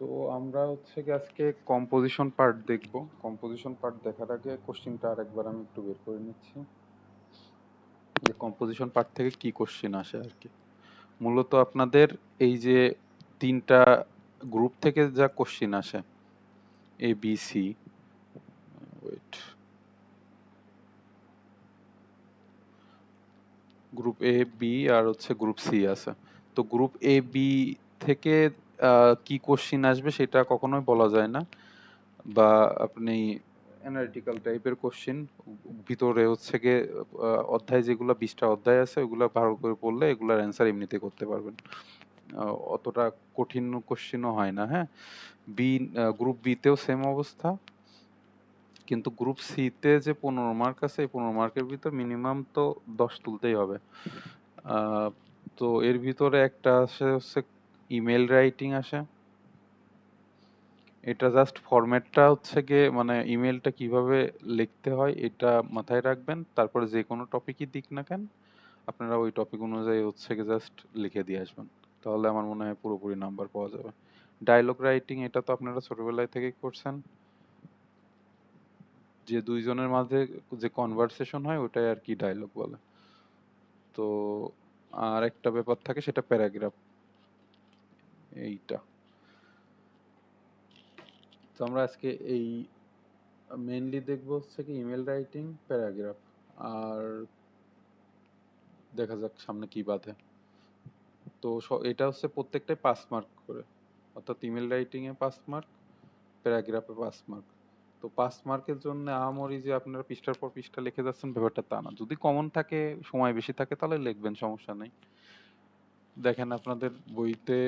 তো আমরা হচ্ছে কি আজকে কম্পোজিশন পার্ট দেখব। কম্পোজিশন পার্ট দেখার আগে কোশ্চেনটা আরেকবার আমি একটু বের করে নিচ্ছি যে কম্পোজিশন পার্ট থেকে কি কোশ্চেন আসে আর কি। মূলত আপনাদের এই যে তিনটা গ্রুপ থেকে যা কোশ্চেন আসে, A B C, wait, group A B আর হচ্ছে গ্রুপ সি আছে। তো গ্রুপ এ বি থেকে কি কোশ্চেন আসবে সেটা কখনোই বলা যায় না, বা আপনি অ্যানালিটিক্যাল টাইপের কোশ্চেন ভিতরে হচ্ছে গিয়ে অধ্যায় যেগুলো 20টা অধ্যায় আছে ওগুলো ভালো করে পড়লে এগুলার অ্যান্সার এমনিতে করতে পারবেন। অতটা কঠিন কোশ্চেনও হয় না। হ্যাঁ, বি গ্রুপ বিতেও সেম অবস্থা, কিন্তু গ্রুপ সিতে যে 15 মার্ক আছে এই 15 মার্কের ভিতর মিনিমাম তো 10 তুলতেই হবে। আহ, তো এর ভিতরে একটা আসে হচ্ছে ইমেল রাইটিং আসে। এটা জাস্ট ফরম্যাটটা হচ্ছে গিয়ে মানে ইমেলটা কিভাবে লিখতে হয় এটা মাথায় রাখবেন, তারপরে যে কোনো টপিকই দিক না কেন আপনারা ওই টপিক অনুযায়ী হচ্ছে গিয়ে জাস্ট লিখে দিয়ে আসবেন, তাহলে আমার মনে হয় পুরোপুরি নাম্বার পাওয়া যাবে। ডায়লগ রাইটিং এটা তো আপনারা ছোটবেলায় থেকেই করছেন, যে দুইজনের মাঝে যে কনভারসেশন হয় ওটাই আর কি ডায়লগ বলে। তো আর একটা ব্যাপার থাকে সেটা প্যারাগ্রাফ, এইটা। তো আমরা আজকে এই মেইনলি দেখবো হচ্ছে কি ইমেল রাইটিং, প্যারাগ্রাফ, আর দেখা যাক সামনে কি বাধে। তো এটা হচ্ছে প্রত্যেকটাই 5 মার্ক করে, অর্থাৎ ইমেল রাইটিং এ 5 মার্ক, প্যারাগ্রাফে 5 মার্ক। তো 5 মার্কের জন্য আহামরি যে আপনারা পৃষ্ঠার পর পৃষ্ঠা লিখে যাচ্ছেন ব্যাপারটা তা না, যদি কমন থাকে, সময় বেশি থাকে তাহলে লিখবেন, সমস্যা নেই। দেখেন আপনাদের বইতে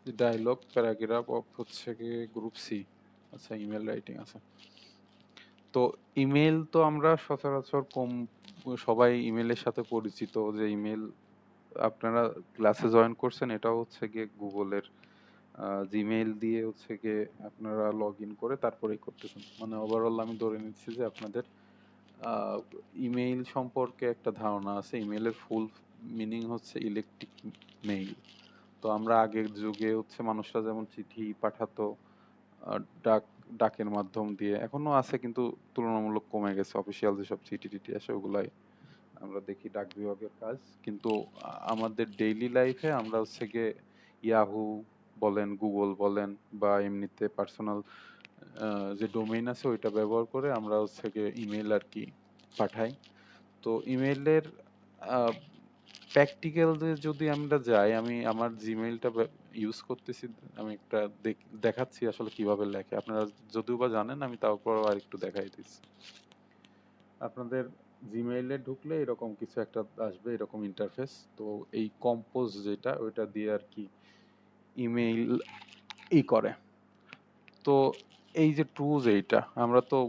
ডায়লগ, প্যারাগ্রাফ অফ হচ্ছে কি গ্রুপ সি, আচ্ছা ইমেল রাইটিং আছে। তো ইমেল তো আমরা সচরাচর কম, সবাই ইমেলের সাথে পরিচিত, যে ইমেল আপনারা ক্লাসে জয়েন করছেন এটাও হচ্ছে গিয়ে গুগলের জিমেইল দিয়ে হচ্ছে গিয়ে আপনারা লগ ইন করে তারপরেই করতেছেন। মানে ওভারঅল আমি ধরে নিচ্ছি যে আপনাদের ইমেইল সম্পর্কে একটা ধারণা আছে। ইমেইলের ফুল মিনিং হচ্ছে ইলেকট্রিক মেইল। তো আমরা আগের যুগে হচ্ছে মানুষরা যেমন চিঠি পাঠাতো ডাক, ডাকের মাধ্যম দিয়ে, এখনো আছে কিন্তু তুলনামূলক কমে গেছে। অফিসিয়াল যেসব চিঠি টিটি আসে ওগুলাই আমরা দেখি ডাক বিভাগের কাজ, কিন্তু আমাদের ডেইলি লাইফে আমরা হচ্ছে গিয়ে ইয়াহু বলেন, গুগল বলেন, বা এমনিতে পার্সোনাল যে ডোমেইন আছে ওইটা ব্যবহার করে আমরা হচ্ছে গিয়ে ইমেল আর কি পাঠাই। তো ইমেলের প্র্যাকটিক্যাল যদি আমরা যাই, আমি আমার জিমেইলটা ইউজ করতেছি, আমি একটা দেখাচ্ছি আসলে কিভাবে লেখে। আপনারা যদিও বা জানেন, আমি তারপর আর একটু দেখাই দিচ্ছি। আপনাদের জিমেইলে ঢুকলে এরকম কিছু একটা আসবে, এরকম ইন্টারফেস। তো এই কম্পোজ যেটা ওইটা দিয়ে আর কি ইমেইল করে। তো এই যে টু, যেটা আমরা তো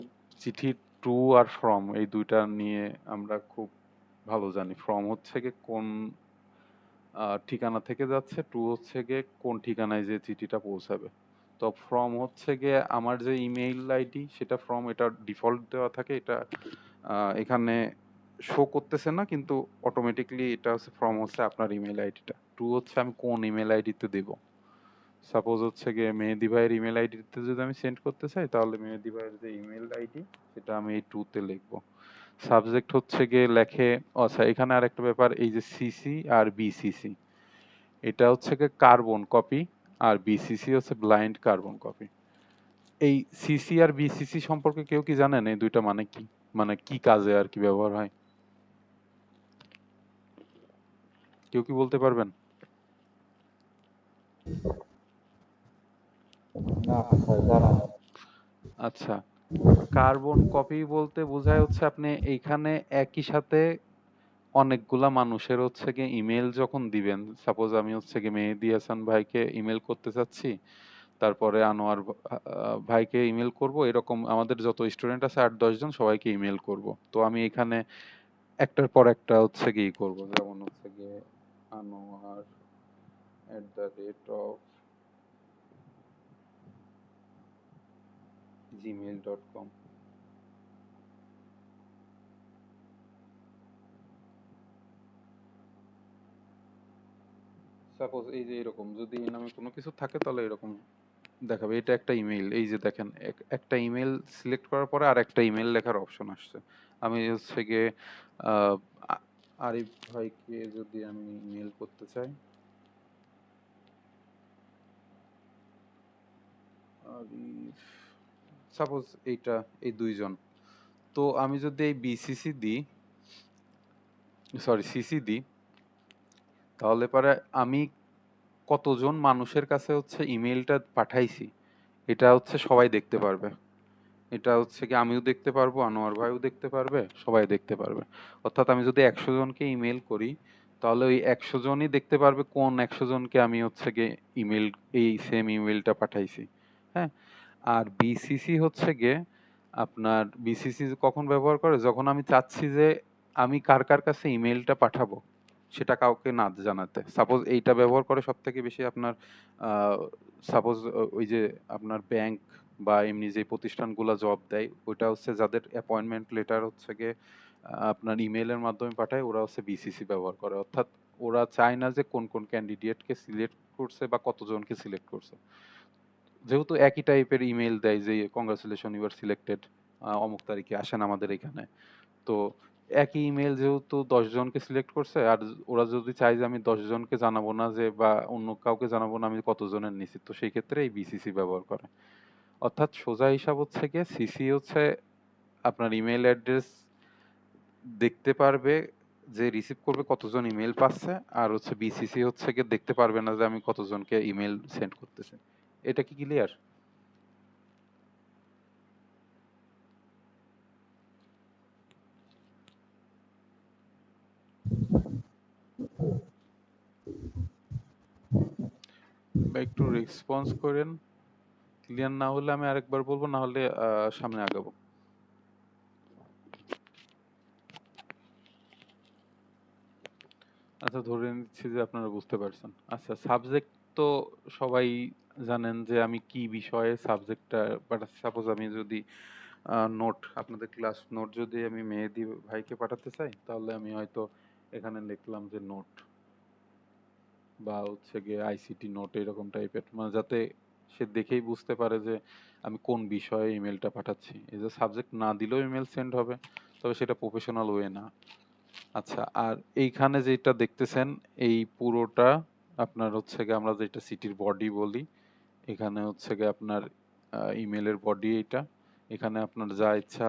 চিঠি টু আর ফ্রম এই দুইটা নিয়ে আমরা খুব ভালো জানি। ফ্রম হচ্ছে গিয়ে কোন ঠিকানা থেকে যাচ্ছে, টু হচ্ছে গিয়ে কোন ঠিকানায় যে চিঠিটা পৌঁছাবে। তো ফ্রম হচ্ছে গিয়ে আমার যে ইমেইল আইডি সেটা ফ্রম, এটা ডিফল্ট দেওয়া থাকে, এটা এখানে শো করতেছে না, কিন্তু অটোমেটিকলি এটা হচ্ছে ফ্রম হচ্ছে আপনার ইমেল আইডিটা। টু হচ্ছে আমি কোন ইমেল আইডিতে দেব। সাপোজ হচ্ছে গিয়ে মেহেদি ভাইয়ের ইমেল আইডিতে যদি আমি সেন্ড করতে চাই, তাহলে মেহেদি ভাইয়ের যে ইমেল আইডি সেটা আমি এই টুতে লিখবো। সাবজেক্ট হচ্ছে গিয়ে লেখে, আচ্ছা এখানে আরেকটা ব্যাপার, এই যে সিসি আর বিসিসি, এটা হচ্ছে গিয়ে কার্বন কপি, আর বিসিসি হচ্ছে ব্লাইন্ড কার্বন কপি। এই সিসি আর বিসিসি সম্পর্কে কেউ কি জানেন এই দুইটা মানে কি, মানে কি কাজে আর কি ব্যবহার হয়? কেউ কি বলতে পারবেন? না স্যার জানা নেই। আচ্ছা, কার্বন কপি বলতে বোঝায় হচ্ছে আপনি এইখানে একই সাথে অনেকগুলা মানুষের হচ্ছে গিয়ে ইমেল যখন দিবেন, সাপোজ আমি হচ্ছে গিয়ে মেহেদী হাসান ভাইকে ইমেল করতে চাচ্ছি, তারপরে আনোয়ার ভাইকে ইমেল করব, এরকম আমাদের যত স্টুডেন্ট আছে 8-10 জন সবাইকে ইমেল করব। তো আমি এখানে একটার পর একটা হচ্ছে গিয়ে করব, যেমন হচ্ছে গিয়ে আনোয়ার @gmail.com, সাপোজ এই যে এরকম যদি এই নামে কোনো কিছু থাকে তাহলে এরকম দেখাবে। এটা একটা ইমেল, এই যে দেখেন একটা ইমেল সিলেক্ট করার পরে আর একটা ইমেল লেখার অপশন আসছে। আমি হচ্ছে গিয়ে আহ, আরিফ ভাইকে যদি আমি ইমেল করতে চাই, আরিফ, সাপোজ এইটা, এই দুইজন, তো আমি যদি এই বিসিসি দিই, সরি সিসি দিই, তাহলে পরে আমি কতজন মানুষের কাছে হচ্ছে ইমেলটা পাঠাইছি এটা হচ্ছে সবাই দেখতে পারবে। এটা হচ্ছে কি আমিও দেখতে পারবো, আনোয়ার ভাইও দেখতে পারবে, সবাই দেখতে পারবে। অর্থাৎ আমি যদি 100 জনকে ইমেল করি, তাহলে ওই 100 জনই দেখতে পারবে কোন 100 জনকে আমি হচ্ছে গিয়ে ইমেল, এই সেম ইমেলটা পাঠাইছি। হ্যাঁ। আর বিসিসি হচ্ছে গিয়ে আপনার, বিসিসি কখন ব্যবহার করে, যখন আমি চাচ্ছি যে আমি কার কার কাছে ইমেলটা পাঠাবো সেটা কাউকে না জানাতে। সাপোজ এইটা ব্যবহার করে সব থেকে বেশি আপনার, সাপোজ ওই যে আপনার ব্যাংক বা এমনি যে প্রতিষ্ঠানগুলো জব দেয়, ওইটা হচ্ছে যাদের অ্যাপয়েন্টমেন্ট লেটার হচ্ছে গিয়ে আপনার ইমেলের মাধ্যমে পাঠায়, ওরা হচ্ছে বিসিসি ব্যবহার করে। অর্থাৎ ওরা চায় না যে কোন কোন ক্যান্ডিডেটকে সিলেক্ট করছে বা কতজনকে সিলেক্ট করছে। যেহেতু একই টাইপের ইমেল দেয় যে কংগ্রাচুলেশন ইউ আর সিলেক্টেড, অমুক তারিখে আসেন আমাদের এখানে, তো একই ইমেল যেহেতু 10 জনকে সিলেক্ট করছে, আর ওরা যদি চায় যে আমি 10 জনকে জানাবো না যে, বা অন্য কাউকে জানাবো না আমি কতজনের নিছি, তো সেই ক্ষেত্রে এই বিসিসি ব্যবহার করে। অর্থাৎ সোজা হিসাব হচ্ছে গিয়ে সিসি হচ্ছে আপনার ইমেল অ্যাড্রেস দেখতে পারবে যে রিসিভ করবে কতজন ইমেল পাচ্ছে, আর হচ্ছে বিসিসি হচ্ছে গিয়ে দেখতে পারবে না যে আমি কতজনকে ইমেল সেন্ড করতেছি। এটা কি ক্লিয়ার? বা একটু রেসপন্স করেন। ক্লিয়ার না হলে আমি আরেকবার বলবো, না হলে সামনে আগাবো। আচ্ছা, ধরে নিচ্ছি যে আপনারা বুঝতে পারছেন। আচ্ছা, সাবজেক্ট তো সবাই জানেন যে আমি কি বিষয়ে সাবজেক্টটা, বাট সাপোজ আমি যদি নোট, আপনাদের ক্লাস নোট যদি আমি মেহেদী ভাইকে পাঠাতে চাই, তাহলে আমি হয়তো এখানে লিখলাম যে নোট, বা হচ্ছে গিয়ে আইসিটি নোট, এরকম টাইপের, মানে যাতে সে দেখেই বুঝতে পারে যে আমি কোন বিষয়ে ইমেলটা পাঠাচ্ছি। এই যে সাবজেক্ট না দিলেও ইমেল সেন্ড হবে, তবে সেটা প্রফেশনাল ওয়ে না। আচ্ছা, আর এইখানে যেটা দেখতেছেন এই পুরোটা আপনার হচ্ছে গিয়ে আমরা যেটা সিটির বডি বলি, এখানে হচ্ছে গিয়ে আপনার ইমেলের বডি এইটা। এখানে আপনার যা ইচ্ছা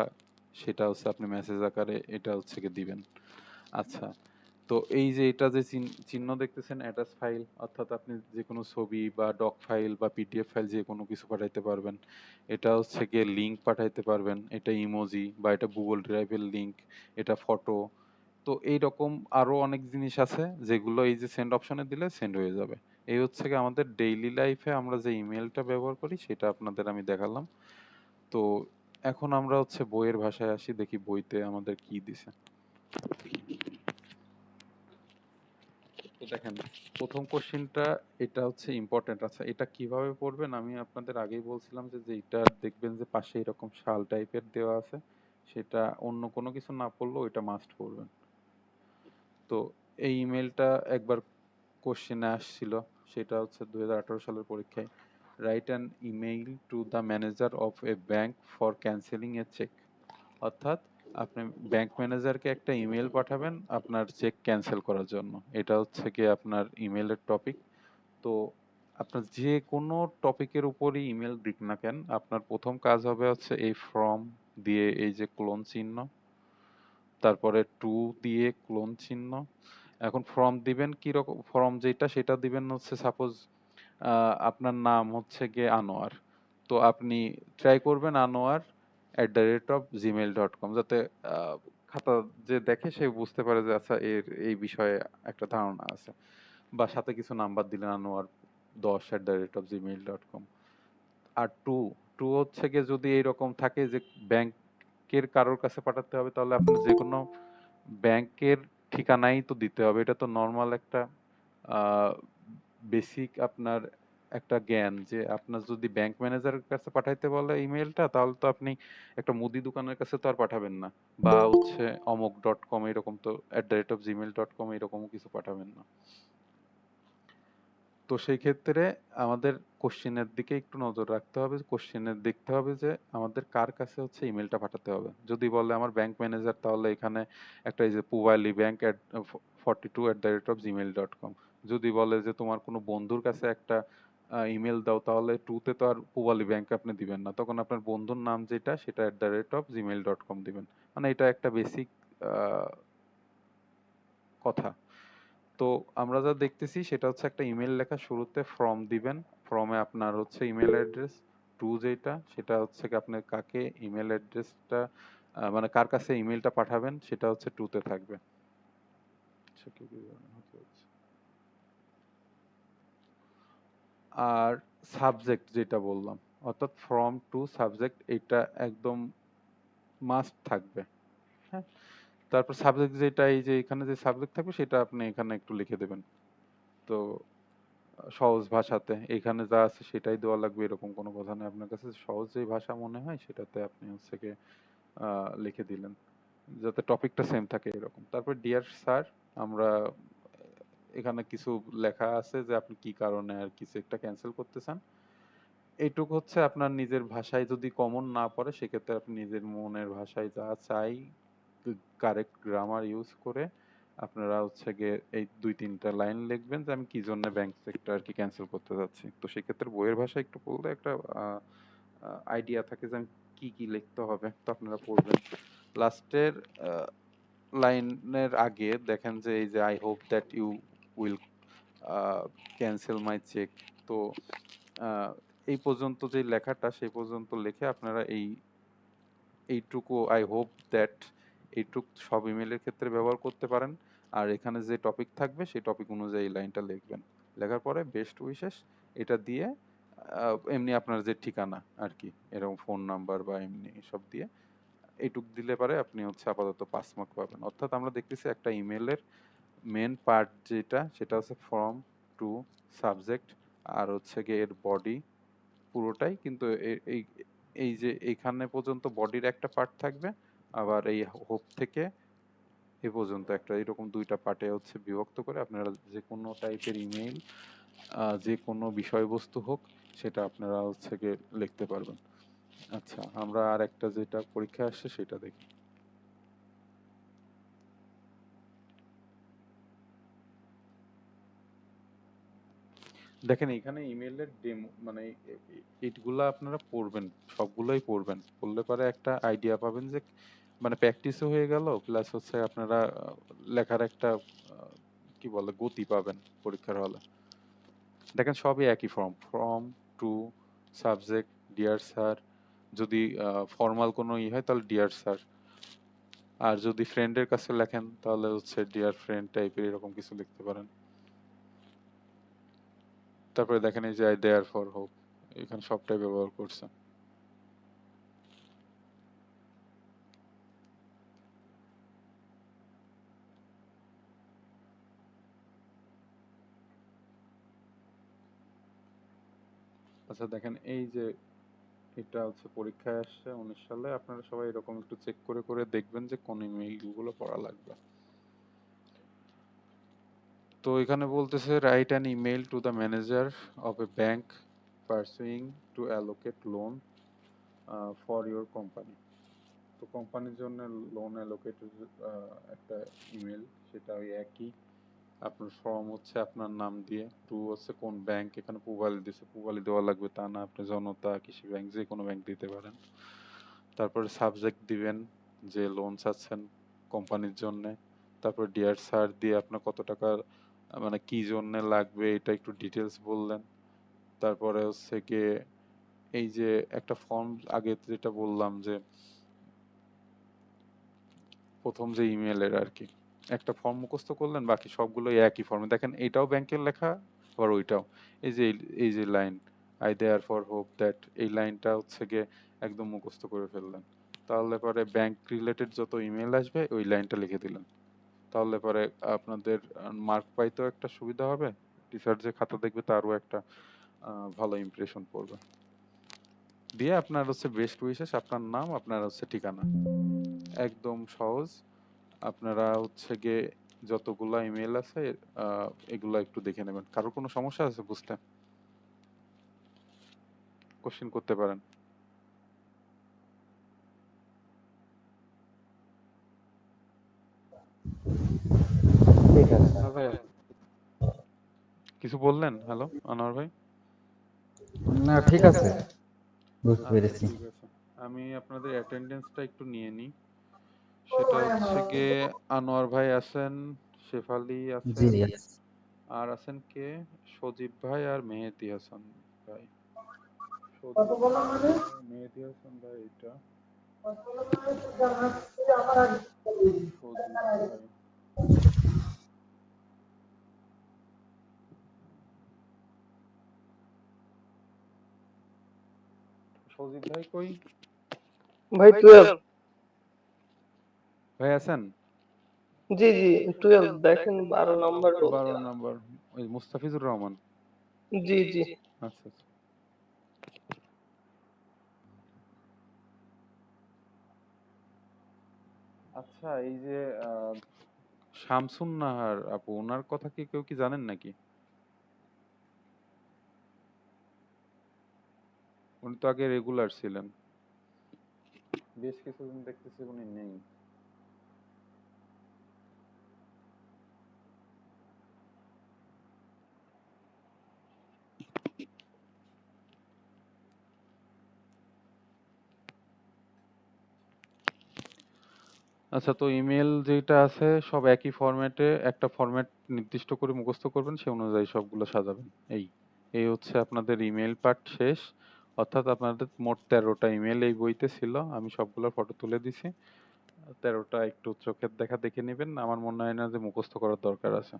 সেটা হচ্ছে আপনি মেসেজ আকারে এটা হচ্ছে গিয়ে দিবেন। আচ্ছা, তো এই যে এটা যে চিহ্ন দেখতেছেন অ্যাটাচ ফাইল, অর্থাৎ আপনি যে কোনো ছবি বা ডক ফাইল বা পিডিএফ ফাইল যে কোনো কিছু পাঠাইতে পারবেন। এটা হচ্ছে গিয়ে লিংক পাঠাইতে পারবেন, এটা ইমোজি বা এটা গুগল ড্রাইভের লিংক, এটা ফটো। তো এইরকম আরো অনেক জিনিস আছে যেগুলো এই যে সেন্ড অপশনে দিলে সেন্ড হয়ে যাবে। এই হচ্ছে কি আমাদের ডেইলি লাইফে আমরা যে ইমেলটা ব্যবহার করি সেটা আপনাদের আমি দেখালাম। তো এখন আমরা হচ্ছে বইয়ের ভাষায় আসি, দেখি বইতে আমাদের কি দিছে। তো দেখেন, প্রথম কোশ্চেনটা, এটা হচ্ছে ইম্পর্টেন্ট। আচ্ছা, এটা কিভাবে পড়বেন আমি আপনাদের আগেই বলছিলাম যে যেটা দেখবেন যে পাশে এরকম শাল টাইপের দেওয়া আছে, সেটা অন্য কোনো কিছু না পড়লেও এটা মাস্ট পড়বেন। তো এই ইমেলটা একবার কোশ্চেনে আসছিল, সেটা হচ্ছে 2018 সালের পরীক্ষায়। Write an email to the manager of a bank for cancelling a cheque. অর্থাৎ আপনি ব্যাংক ম্যানেজারকে একটা ইমেল পাঠাবেন আপনার চেক ক্যান্সেল করার জন্য। এটা হচ্ছে কি আপনার ইমেলের টপিক। তো আপনার যে কোনো টপিকের উপরই ইমেল দিক না কেন, আপনার প্রথম কাজ হবে হচ্ছে এই ফ্রম দিয়ে এই যে ক্লোন চিহ্ন, তারপরে টু দিয়ে ক্লোন চিহ্ন। এখন ফর্ম দিবেন কি রকম, ফর্ম যেটা সেটা দিবেন হচ্ছে সাপোজ আপনার নাম হচ্ছে গিয়ে আনোয়ার, তো আপনি ট্রাই করবেন anuar@gmail.com, যাতে আহ, খাতা যে দেখে সে বুঝতে পারে যে আচ্ছা এর এই বিষয়ে একটা ধারণা আছে। বা সাথে কিছু নাম্বার দিলেন anuar10@gmail.com। আর টু, টু হচ্ছে গিয়ে যদি এইরকম থাকে যে ব্যাংকের কারোর কাছে পাঠাতে হবে, তাহলে আপনি যে কোনো ব্যাংকের ঠিকানাই তো দিতে হবে। এটা তো নর্মাল একটা বেসিক আপনার একটা জ্ঞান, যে আপনার যদি ব্যাংক ম্যানেজারের কাছে পাঠাইতে বলে ইমেলটা, তাহলে তো আপনি একটা মুদি দোকানের কাছে তো আর পাঠাবেন না, বা হচ্ছে অমুক.com এরকম, তো @gmail.com এরকমও কিছু পাঠাবেন না। তো সেই ক্ষেত্রে আমাদের কোশ্চেনের দিকে একটু নজর রাখতে হবে, কোশ্চেনের দেখতে হবে যে আমাদের কার কাছে হচ্ছে ইমেলটা পাঠাতে হবে। যদি বলে আমার ব্যাংক ম্যানেজার, তাহলে এখানে একটা এই যে পুবালি ব্যাংক অ্যাট 42@gmail.com। যদি বলে যে তোমার কোনো বন্ধুর কাছে একটা ইমেল দাও, তাহলে টুতে তো আর পুবালি ব্যাংক আপনি দিবেন না, তখন আপনার বন্ধুর নাম যেটা সেটা @gmail.com দিবেন। মানে এটা একটা বেসিক কথা। তো আমরা যা দেখতেছি সেটা হচ্ছে একটা ইমেল লেখা শুরুতে ফ্রম দিবেন। ফ্রমে আপনার হচ্ছে ইমেল অ্যাড্রেস, টু যেটা সেটা হচ্ছে কি আপনি কাকে ইমেল অ্যাড্রেসটা মানে কার কাছে ইমেলটা পাঠাবেন সেটা হচ্ছে টুতে থাকবে। আচ্ছা, কি কি জানা হতে হচ্ছে। আর সাবজেক্ট যেটা বললাম, অর্থাৎ ফ্রম টু সাবজেক্ট, এটা একদম মাস্ট থাকবে। হ্যাঁ, তারপর সাবজেক্ট যেটা এই যে এখানে যে সাবজেক্ট থাকবে সেটা আপনি এখানে একটু লিখে দেবেন। তো সহজ ভাষাতে এখানে যা আছে সেটাই দেওয়া লাগবে এরকম কোনো কথা নেই, আপনার কাছে সহজ যে ভাষা মনে হয় সেটাতে আপনি হচ্ছে গিয়ে লিখে দিলেন, যাতে টপিকটা সেম থাকে এরকম। তারপর ডিয়ার স্যার, আমরা এখানে কিছু লেখা আছে যে আপনি কি কারণে আর কিছু একটা ক্যান্সেল করতে চান। এইটুকু হচ্ছে আপনার নিজের ভাষায় যদি কমন না পড়ে সেক্ষেত্রে আপনি নিজের মনের ভাষায় যা চাই কারেক্ট গ্রামার ইউজ করে আপনারা হচ্ছে গিয়ে এই ২-৩টা লাইন লিখবেন যে আমি কি জন্য ব্যাংক সেক্টর আর কি ক্যান্সেল করতে যাচ্ছি। তো সেক্ষেত্রে বইয়ের ভাষায় একটু পড়লে একটা আইডিয়া থাকে যে আমি কি কি লিখতে হবে, তো আপনারা পড়বেন। লাস্টের লাইনের আগে দেখেন যে এই যে I hope that you will cancel my cheque. তো আহ, এই পর্যন্ত যে লেখাটা সেই পর্যন্ত লিখে আপনারা এইটুকু আই হোপ দ্যাট এইটুক সব ইমেলের ক্ষেত্রে ব্যবহার করতে পারেন। আর এখানে যে টপিক থাকবে সেই টপিক অনুযায়ী এই লাইনটা লিখবেন। লেখার পরে বেস্ট উইশেস এটা দিয়ে এমনি আপনার যে ঠিকানা আর কি, এরকম ফোন নাম্বার বা এমনি সব দিয়ে এইটুক দিলে পারে আপনি হচ্ছে আপাতত 5 মার্ক পাবেন। অর্থাৎ আমরা দেখতেছি একটা ইমেলের মেন পার্ট যেটা সেটা হচ্ছে ফ্রম টু সাবজেক্ট আর হচ্ছে গিয়ে এর বডি পুরোটাই, কিন্তু এই এই যে এইখানে পর্যন্ত বডির একটা পার্ট থাকবে, আবার এই হোপ থেকে এ পর্যন্ত একটা, এরকম দুইটা পার্টে হচ্ছে বিভক্ত করে আপনারা যে কোনো টাইপের ইমেইল যে কোনো বিষয়বস্তু হোক সেটা আপনারা হচ্ছে গিয়ে লিখতে পারবেন। আচ্ছা, আমরা আর একটা যেটা পরীক্ষা আসছে সেটা দেখি। দেখেন এখানে ইমেইলের ডেমো মানে এইগুলা আপনারা পড়বেন, সবগুলোই পড়বেন, পড়লে পরে একটা আইডিয়া পাবেন যে মানে প্র্যাকটিসও হয়ে গেল, প্লাস হচ্ছে আপনারা লেখার একটা কি বলে গতি পাবেন পরীক্ষার হলে। দেখেন সবই একই form, from to subject dear sir. যদি ফর্মাল কোনো ই হয় তাহলে ডিয়ার স্যার, আর যদি ফ্রেন্ডের কাছে লেখেন তাহলে হচ্ছে ডিয়ার ফ্রেন্ড টাইপের এরকম কিছু লিখতে পারেন। তারপরে দেখেন এই যে আই দেয়ার ফর হোপ, এখানে সবটাই ব্যবহার করছে। আচ্ছা দেখেন এই যে এটা হচ্ছে পরীক্ষায় আসছে 19 সালে, আপনারা সবাই এরকম একটু চেক করে করে দেখবেন যে কোন ইমেইল গুলো পড়া লাগবে। তো এখানে বলতেছে write an email to the manager of a bank pursuing to allocate loan for your company. তো কোম্পানির জন্য লোন অ্যালোকেটের একটা ইমেল, সেটা ওই একই। আপনার ফর্ম হচ্ছে আপনার নাম দিয়ে, টু হচ্ছে কোন ব্যাংক, এখানে পুবালি দিছে, পুবালি দেওয়া লাগবে তা না, আপনি জনতা কৃষি ব্যাংক যে কোনো ব্যাংক দিতে পারেন। তারপরে সাবজেক্ট দিবেন যে লোন চাচ্ছেন কোম্পানির জন্য। তারপর ডিয়ার স্যার দিয়ে আপনার কত টাকা মানে কি জন্য লাগবে এটা একটু ডিটেলস বললেন। তারপরে হচ্ছে গিয়ে এই যে একটা ফর্ম আগে যেটা বললাম যে প্রথম যে ইমেলের আর কি একটা ফর্ম মুখস্থ করলেন, বাকি সবগুলোই একই ফর্মে। দেখেন এটাও ব্যাংকের লেখা, আবার ওইটাও। এই যে line I there for hope that, এই লাইনটা হচ্ছে গিয়ে একদম মুখস্থ করে ফেললেন। তাহলে পরে ব্যাংক রিলেটেড যত ইমেল আসবে ওই লাইনটা লিখে দিলেন। তাহলে পরে আপনাদের মার্ক পাইতেও একটা সুবিধা হবে, টিচার যে খাতা দেখবে তারও একটা ভালো ইমপ্রেশন পড়বে। দিয়ে আপনার হচ্ছে বেস্ট উইশেস, আপনার নাম, আপনার হচ্ছে ঠিকানা, একদম সহজ। আপনারা হচ্ছে গিয়ে যতগুলা ইমেল আছে এগুলা একটু দেখে নেবেন। কারোর কোনো সমস্যা আছে বুঝতে? কোশ্চেন করতে পারেন। ঠিক আছে। আনোয়ার ভাই কিছু বললেন? হ্যালো আনোয়ার ভাই। না, ঠিক আছে, বুঝতে আচ্ছা পেরেছি। ঠিক আছে। আমি আপনাদের অ্যাটেন্ডেন্সটা একটু নিয়ে নিই। সেটা হচ্ছে গিয়ে আনোয়ার ভাই আছেন, শেফালি জি আছেন, জি। আর আছেন কে? সজীব ভাই আর মেহেদী হাসান ভাই। সজীব ভাই, মেহেদী হাসান ভাই এটা, সজীব ভাই। সজীব ভাই কই? ভাই 12। ভাই আছেন? জি জি, 12 দেখেন 12 নম্বর রোল 12 দেওয়া। নম্বর ওই মুস্তাফিজুর রহমান। জি জি। আচ্ছা আচ্ছা। আচ্ছা এই যে শামসুন নাহার আপু, ওনার কথা কি কেউ কি জানেন নাকি? উনি তো আগে রেগুলার ছিলেন, বেশ কিছুদিন দেখতেছি উনি নেই। আচ্ছা, তো ইমেল যেটা আছে সব একই ফরম্যাটে, একটা ফরম্যাট নির্দিষ্ট করে মুখস্থ করবেন, সে অনুযায়ী সবগুলো সাজাবেন। এই এই হচ্ছে আপনাদের ইমেল পার্ট শেষ। অর্থাৎ আপনাদের মোট 13টা ইমেল এই বইতে ছিল, আমি সবগুলোর ফটো তুলে দিছি। 13টা একটু চোখের দেখা দেখে নেবেন, আমার মনে হয় না যে মুখস্থ করার দরকার আছে।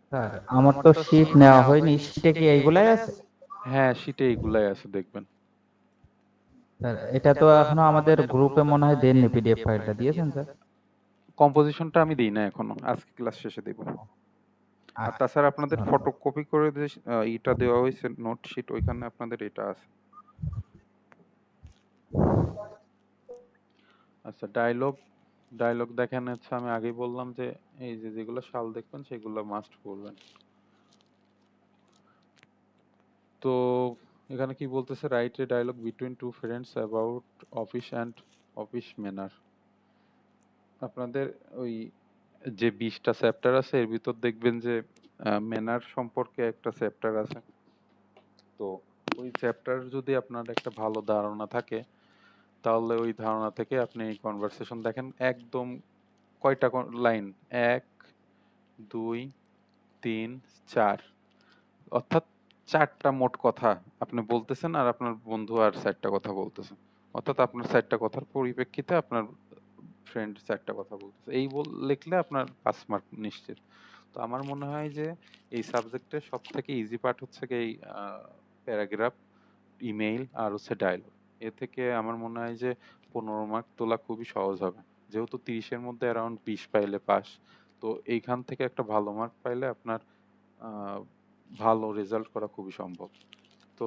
স্যার, আমার তো শীট নেওয়া হয়নি, শীটে কি এইগুলাই আছে? হ্যাঁ, শীটে এইগুলাই আছে দেখবেন। স্যার, এটা তো এখনো আমাদের গ্রুপে মনে হয় দেননি, পিডিএফ ফাইলটা দিয়েছেন স্যার? কম্পোজিশনটা আমি দিই না এখনো, আজকে ক্লাস শেষে দেব। আর আচ্ছা, তাছাড়া আপনাদের ধন্যবাদ। ফটোকপি করে যে ইটা দেওয়া হয়েছে নোট শিট, ওইখানে আপনাদের এটা আছে। আচ্ছা, ডায়লগ ডায়লগ দেখেন হচ্ছে, আমি আগেই বললাম যে এই যে যেগুলো শাল দেখবেন সেগুলো মাস্ট পড়বেন। তো এখানে কি বলতেছে, write a dialogue between two friends about office and office manner. আপনাদের ওই যে 20টা চ্যাপ্টার আছে এর ভিতর দেখবেন যে ম্যানার সম্পর্কে একটা চ্যাপ্টার আছে। তো ওই চ্যাপ্টার যদি আপনার একটা ভালো ধারণা থাকে, তাহলে ওই ধারণা থেকে আপনি কনভারসেশন দেখেন একদম। কয়টা লাইন? 1, 2, 3, 4, অর্থাৎ 4টা মোট কথা আপনি বলতেছেন, আর আপনার বন্ধু আর 4টা কথা বলতেছে। অর্থাৎ আপনার 4টা কথার পরিপ্রেক্ষিতে আপনার ফ্রেন্ড 4টা কথা বলতেছে। এই লিখলে আপনার 5 মার্ক নিশ্চিত। তো আমার মনে হয় যে এই সাবজেক্টের সব থেকে ইজি পার্ট হচ্ছে কি এই প্যারাগ্রাফ, ইমেইল আর হচ্ছে ডায়লগ। এ থেকে আমার মনে হয় যে 15 মার্ক তোলা খুবই সহজ হবে। যেহেতু 30-এর মধ্যে অ্যারাউন্ড 20 পাইলে পাস। তো এইখান থেকে একটা ভালো মার্ক পাইলে আপনার আহ, ভালো রেজাল্ট করা খুবই সম্ভব। তো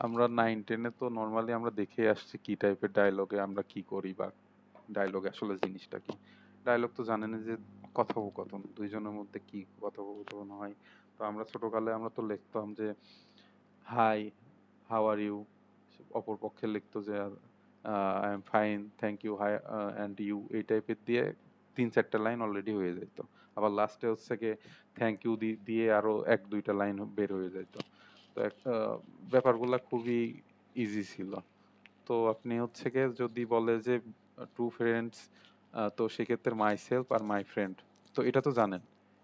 আমরা 9-10-এ তো নর্মালি আমরা দেখে আসছি কি টাইপের ডায়লগে আমরা কি করি, বা ডায়লগ আসলে জিনিসটা কি। ডায়লগ তো জানেন যে কথোপকথন, দুইজনের মধ্যে কি কথোপকথন হয়। তো আমরা ছোটকালে আমরা তো লিখতাম যে হাই, হাউ আর ইউ, অপর পক্ষে লিখতো যে I am fine, thank you, hi and you, এই টাইপের দিয়ে 3-4টা লাইন অলরেডি হয়ে যেত। আবার লাস্টে হচ্ছে গিয়ে থ্যাংক ইউ দিয়ে আরো 1-2টা লাইন বের হয়ে যেত। তো ব্যাপারগুলা খুবই ইজি ছিল। তো আপনি হচ্ছে গিয়ে যদি বলে যে টু ফ্রেন্ডস, তো সেক্ষেত্রে my self R my friend, তো এটা তো জানেন।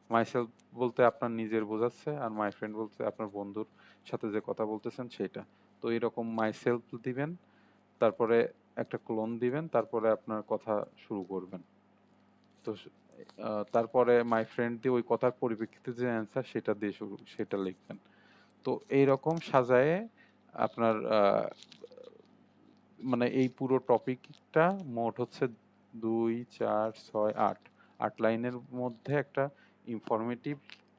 মাই সেলফ বলতে আপনার নিজের বোঝাচ্ছে, আর মাই ফ্রেন্ড বলতে আপনার বন্ধুর সাথে যে কথা বলতেছেন সেটা। তো এরকম মাই সেলফ দিবেন, তারপরে একটা ক্লোন দিবেন, তারপরে আপনার কথা শুরু করবেন। তো তারপরে মাই ফ্রেন্ড দিয়ে ওই কথার পরিপ্রেক্ষিতে যে অ্যান্সার সেটা দিয়ে শুরু, সেটা লিখবেন। তো এইরকম সাজায়ে আপনার মানে এই পুরো টপিকটা মোট হচ্ছে 2, 4, 6, 8, 8 লাইনের মধ্যে একটা ইনফরমেটিভ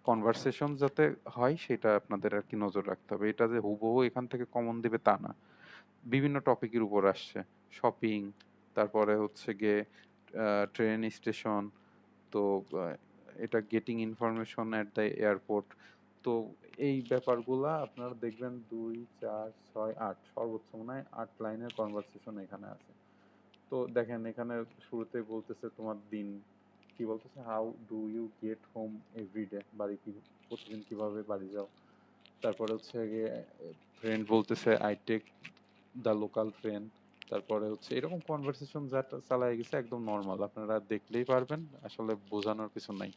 কনভারসেশন যাতে হয় সেটা আপনাদের আর কি নজর রাখতে হবে। এটা যে হুবহু এখান থেকে কমন দিবে তা না। বিভিন্ন টপিকের উপর আসছে, শপিং, তারপরে হচ্ছে গিয়ে ট্রেন স্টেশন, তো এটা getting information at the airport. তো এই ব্যাপারগুলা আপনারা দেখবেন 2, 4, 6, 8 সর্বোচ্চ মনে হয় 8 লাইনের কনভারসেশন এখানে আছে। তো দেখেন এখানে শুরুতেই বলতেছে তোমার দিন কি বলতেছে, how do you get home every day, বাড়ি কি প্রতিদিন কিভাবে বাড়ি যাও। তারপরে হচ্ছে গিয়ে ফ্রেন্ড বলতেছে I take the local train. তারপরে হচ্ছে এরকম কনভারসেশন যা চালায় গেছে একদম নর্মাল, আপনারা দেখলেই পারবেন, আসলে বোঝানোর কিছু নাই।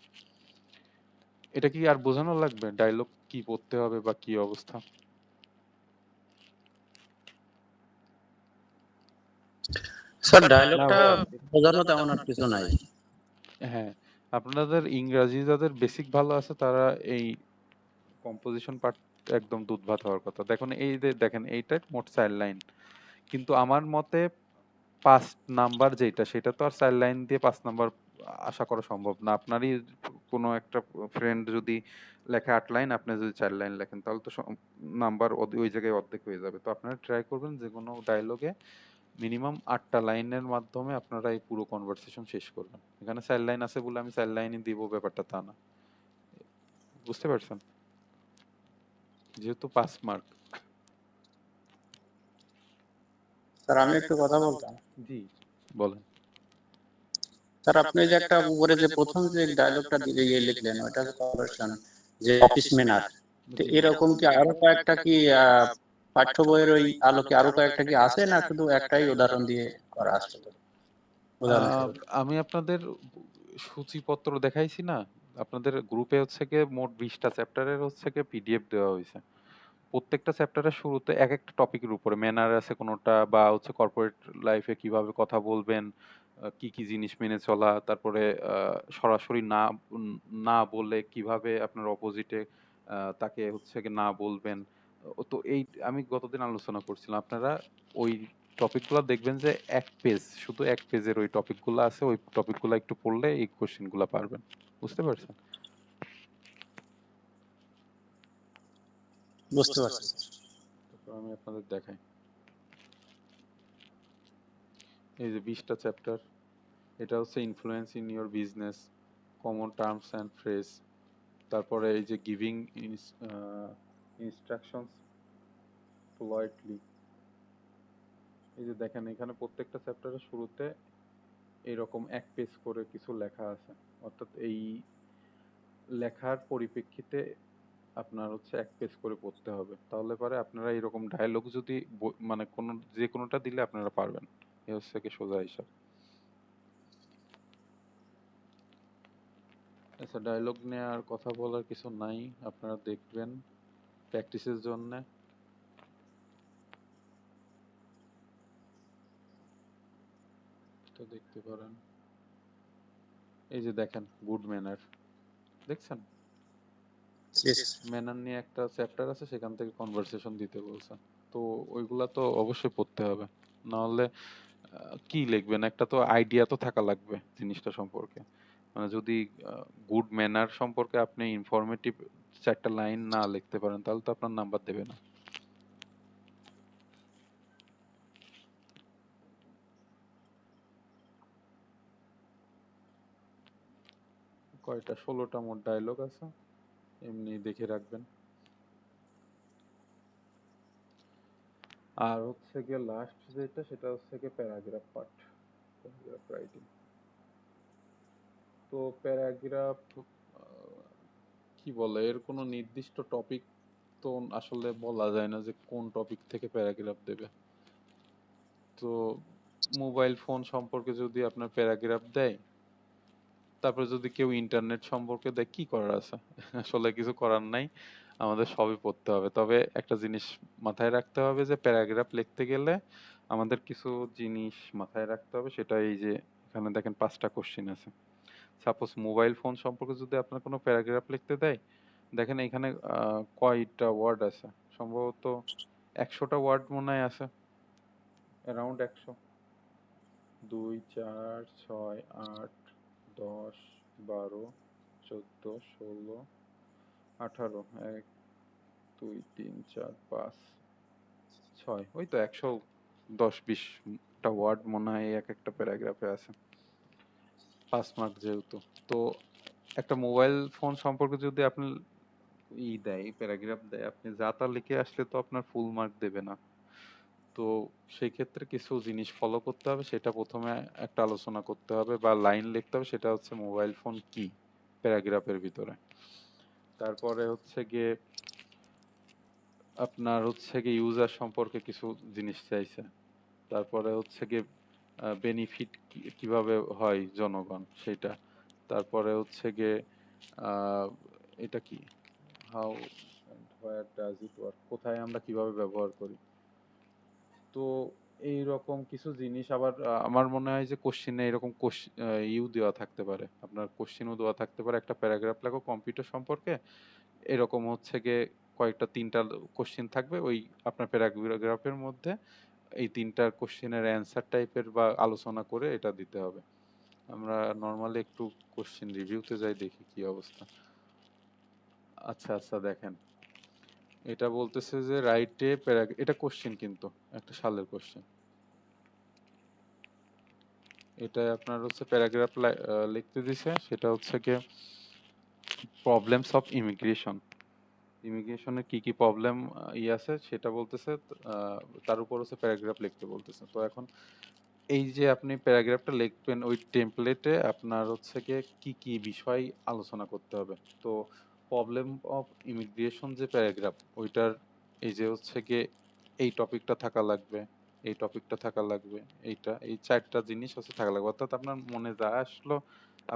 এটা কি আর বোঝানো লাগবে ডায়লগ কি পড়তে হবে বা কি অবস্থা? স্যার না ডায়লগটা ভাই, বোঝানো তেমন আর কিছু নাই। হ্যাঁ, আপনাদের ইংরাজি যাদের বেসিক ভালো আছে তারা এই কম্পোজিশন পার্ট একদম দুধ ভাত হওয়ার কথা। দেখুন এই যে দেখেন এইটা মোট 4 লাইন, কিন্তু আমার মতে 5 নাম্বার যেটা সেটা তো আর 4 লাইন দিয়ে 5 নাম্বার আশা করা সম্ভব না। আপনারই কোনো একটা ফ্রেন্ড যদি লেখে 8 লাইন, আপনি যদি 4 লাইন লেখেন তাহলে তো নাম্বার ওই জায়গায় অর্ধেক হয়ে যাবে। তো আপনারা ট্রাই করবেন যে কোনো ডায়লগে মিনিমাম 8টা লাইনের মাধ্যমে আপনারা এই পুরো কনভারসেশন শেষ করবেন। এখানে 4 লাইন আছে বলে আমি 4 লাইনই দিব ব্যাপারটা তা না। বুঝতে পারছেন? যেহেতু 5 মার্ক। স্যার আমি একটু কথা বলতাম। জি, বলেন। স্যার আপনি যে একটা উপরে যে প্রথম যে ডায়লগটা দিয়ে লিখলেন ওইটা হচ্ছে কনভার্সন, যে অফিস ম্যানার, তো জি। এরকম কি আরো কয়েকটা কি পাঠ্য বইয়ের ওই আলোকে আরো কয়েকটা কি আছে, না শুধু একটাই উদাহরণ দিয়ে করা আসছে? আহ, উদাহরণস্বরূপ। আমি আপনাদের সূচিপত্র দেখাইছি না, আপনাদের গ্রুপে হচ্ছে গিয়ে মোট 20টা চ্যাপ্টারের হচ্ছে গিয়ে পিডিএফ দেওয়া হয়েছে। প্রত্যেকটা চ্যাপ্টারের শুরুতে এক একটা টপিকের উপরে ম্যানার আছে কোনোটা, বা হচ্ছে কর্পোরেট লাইফে কিভাবে কথা বলবেন, কি কি জিনিস মেনে চলা, তারপরে সরাসরি না না বলে কিভাবে আপনার অপোজিটে তাকে হচ্ছে গিয়ে না বলবেন। তো এই আমি গতদিন আলোচনা করছিলাম, আপনারা ওই টপিকগুলো দেখবেন যে এক পেজ, শুধু এক পেজের ওই টপিকগুলো আছে, ওই টপিকগুলো একটু পড়লে এই কোশ্চেনগুলো পারবেন। বুঝতে পারছেন? বুঝতে পারছি স্যার। তারপর আমি আপনাদের দেখাই, এই যে 20টা চ্যাপ্টার, এটা হচ্ছে influence in your business, common terms and phrase, তারপরে এই যে গিভিং ইনস্ট্রাকশনস পোলাইটলি। এই যে দেখেন এখানে প্রত্যেকটা চ্যাপ্টারের শুরুতে এইরকম এক পেজ করে কিছু লেখা আছে, অর্থাৎ এই লেখার পরিপ্রেক্ষিতে আপনার হচ্ছে এক পেজ করে পড়তে হবে, তাহলে পরে আপনারা এরকম ডায়লগ যদি মানে কোনো যে কোনোটা দিলে আপনারা পারবেন। এ হচ্ছে কি সোজা হিসাব। আচ্ছা, ডায়লগ নিয়ে আর কথা বলার কিছু নাই, আপনারা দেখবেন প্র্যাকটিসের জন্য। তো দেখতে পারেন, এই যে দেখেন গুড ম্যানার, দেখছেন? জি, জি। ম্যানার নিয়ে একটা চ্যাপ্টার আছে, সেখান থেকে কনভারসেশন দিতে বলছে। তো ওইগুলা তো অবশ্যই পড়তে হবে, নাহলে কি লিখবেন, একটা তো আইডিয়া তো থাকা লাগবে জিনিসটা সম্পর্কে। মানে যদি গুড ম্যানার সম্পর্কে আপনি ইনফরমেটিভ 4টা লাইন না লিখতে পারেন তাহলে তো আপনার নাম্বার দেবে না। কয়টা 16টা মোট ডায়লগ আছে, এমনি দেখে রাখবেন। আর হচ্ছে গিয়ে লাস্ট যেটা সেটা হচ্ছে গিয়ে প্যারাগ্রাফ পার্ট, প্যারাগ্রাফ রাইটিং। তো প্যারাগ্রাফ কি বলে, এর কোনো নির্দিষ্ট টপিক তো আসলে বলা যায় না যে কোন টপিক থেকে প্যারাগ্রাফ দেবে। তো মোবাইল ফোন সম্পর্কে যদি আপনার প্যারাগ্রাফ দেয়, তারপরে যদি কেউ ইন্টারনেট সম্পর্কে দেয়, কি করার আছে? আসলে কিছু করার নাই, আমাদের সবই পড়তে হবে। তবে একটা জিনিস মাথায় রাখতে হবে যে প্যারাগ্রাফ লিখতে গেলে আমাদের কিছু জিনিস মাথায় রাখতে হবে, সেটা এই যে এখানে দেখেন 5টা কোশ্চেন আছে। সাপোজ মোবাইল ফোন সম্পর্কে যদি আপনার কোনো প্যারাগ্রাফ লিখতে দেয়, দেখেন এখানে কয়টা ওয়ার্ড আছে, সম্ভবত 100টা ওয়ার্ড মনে হয় আছে, অ্যারাউন্ড 100। 2, 4, 6, 8, 10, 12, 14, 16, 18, 1, 2, 3, 4, 5, 6, ওই তো 110-20টা ওয়ার্ড মনে হয় এক একটা প্যারাগ্রাফে আছে। 5 মার্ক যেহেতু, তো একটা মোবাইল ফোন সম্পর্কে যদি আপনি দেয়, প্যারাগ্রাফ দেয়, আপনি যা তা লিখে আসলে তো আপনার ফুল মার্ক দেবে না। তো সেই ক্ষেত্রে কিছু জিনিস ফলো করতে হবে, সেটা প্রথমে একটা আলোচনা করতে হবে বা লাইন লিখতে হবে, সেটা হচ্ছে মোবাইল ফোন কি প্যারাগ্রাফের ভিতরে। তারপরে হচ্ছে গিয়ে আপনার হচ্ছে গিয়ে ইউজার সম্পর্কে কিছু জিনিস চাইছে। তারপরে হচ্ছে গিয়ে বেনিফিট কিভাবে হয় জনগণ সেটা। তারপরে হচ্ছে গিয়ে আহ, এটা কি, how and where does it work, কোথায় আমরা কিভাবে ব্যবহার করি। তো এই রকম কিছু জিনিস আবার আমার মনে হয় যে কোশ্চিনে এরকম দেওয়া থাকতে পারে, আপনার কোশ্চিনও দেওয়া থাকতে পারে, একটা প্যারাগ্রাফ লেখো কম্পিউটার সম্পর্কে, এরকম হচ্ছে গিয়ে কয়েকটা 3টা কোশ্চিন থাকবে ওই আপনার প্যারাগ্রাফের মধ্যে, এই 3টার কোশ্চিনের অ্যান্সার টাইপের বা আলোচনা করে এটা দিতে হবে। আমরা নর্মালি একটু কোশ্চিন রিভিউতে যাই, দেখি কি অবস্থা। আচ্ছা আচ্ছা, দেখেন এটা বলতেছে যে রাইটে এটা কোশ্চিন কিন্তু একটা সালের কোশ্চিন। এটা আপনার হচ্ছে প্যারাগ্রাফ লিখতে দিছে, সেটা হচ্ছে কি প্রবলেমস অফ ইমিগ্রেশন, ইমিগ্রেশনের কি কি প্রবলেম আছে সেটা বলতেছে। তার উপর হচ্ছে প্যারাগ্রাফ লিখতে বলতেছে। তো এখন এই যে আপনি প্যারাগ্রাফটা লিখবেন, ওই টেমপ্লেটে আপনার হচ্ছে গিয়ে কি কি বিষয় আলোচনা করতে হবে। তো প্রবলেম অফ ইমিগ্রেশন যে প্যারাগ্রাফ, ওইটার এই যে হচ্ছে গিয়ে এই টপিকটা থাকা লাগবে, এই টপিকটা থাকা লাগবে, এই 4টা জিনিস হচ্ছে থাকা লাগবে। অর্থাৎ আপনার মনে যা আসলো